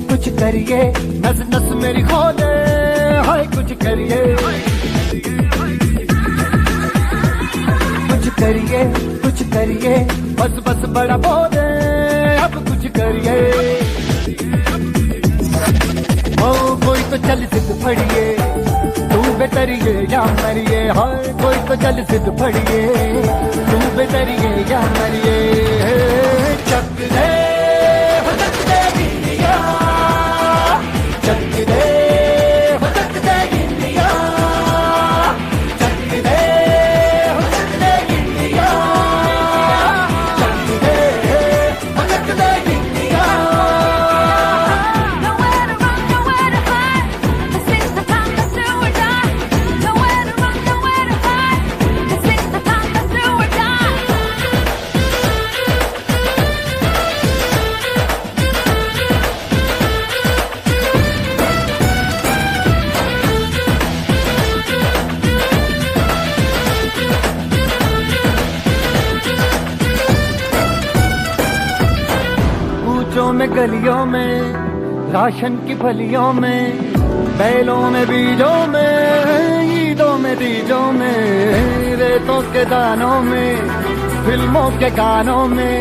कुछ करिए, नस नस मेरी खोले, हाय कुछ करिए, कुछ करिए, बस बस बड़ा बोले, अब कुछ करिए। ओ कोई तो चल सिद्ध फड़िए, तू बेतरिए या मरिए, हाय कोई तो चल सिद्ध फड़िए, तू बेतरिए या मरिए। चक दे हो चक दे गिलिया, चक दे हो चक दे गिलिया, चक दे हो चक दे गिलिया, चक दे हो चक दे गिलिया। Nowhere to run, nowhere to hide. This is the time, let's do or die. Nowhere to run, nowhere to hide. This is the time, let's do or die. कूचों में गलियों में, राशन की फलियों में, बैलों में बीजों में, ईदों में तीजों में, रेतों के दानों में, फिल्मों के गानों में,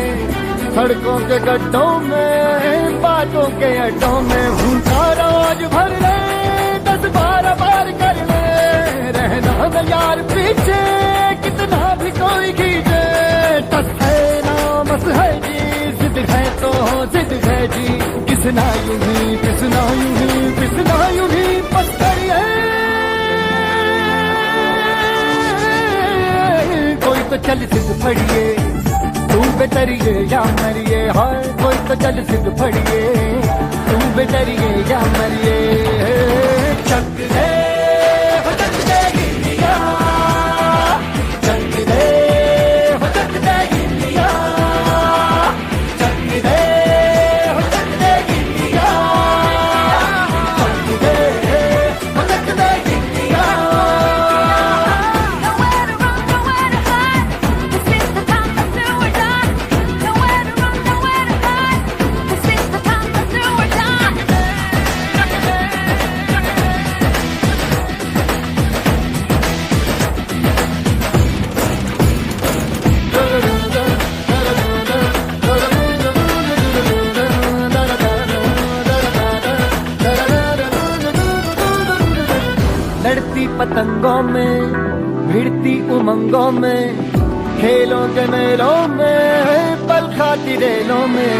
सड़कों के गड्ढों में, बातों के अड्डों में, भूखा रोज भर ले, 10-12 बार कर ले, रहना न यार पीछे, कितना भी कोई खींचे, टस है ना मस है जी, जिद है तो जिद है जी, किसना यूं ही पिसना यूं ही पिसना यूं ही पत्थर है। कोई तो चल सिद्ध फड़िए, तू बेतरिए या मरिए, हाय कोई तो चल सिद्ध फड़िए, तू बेतरिए या मरिए। चक दे हो चक दे गिलिया, चक दे हो चक दे गिलिया, चक दे हो चक दे गिलिया, चक दे हो चक दे गिलिया। Nowhere to run, nowhere to hide. This is the time, let's do or die. Nowhere to run, nowhere to hide. This is the time, let's do or die. लड़ती पतंगों में, भिड़ती उमंगों में, खेलों के मेलों में, पल खाती रेलों में,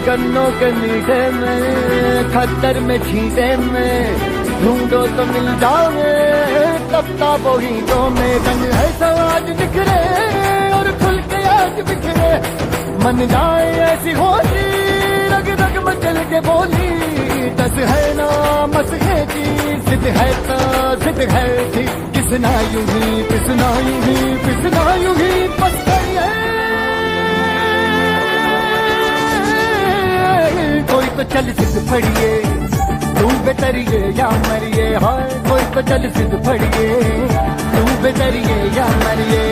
गन्नों के मीठे में, खद्दर में छींटे में, ढूंढो तो मिल जाओगे, तफ्ताबों हीटों में, रंग है समाज बिखरे और खुल के आज बिखरे, मन जाए ऐसी होली, रग रग मचल के बोली, दस है ना मस है जी, जिद है तो जिद है जी, किसना यूं ही पिसना यूं ही पिसना यूं ही पत्थर है। कोई तो चल सिद्ध फड़िए, तू बेतरिए या मरिए, हाय कोई तो चल सिद्ध फड़िए, तू बेतरिए या मरिए।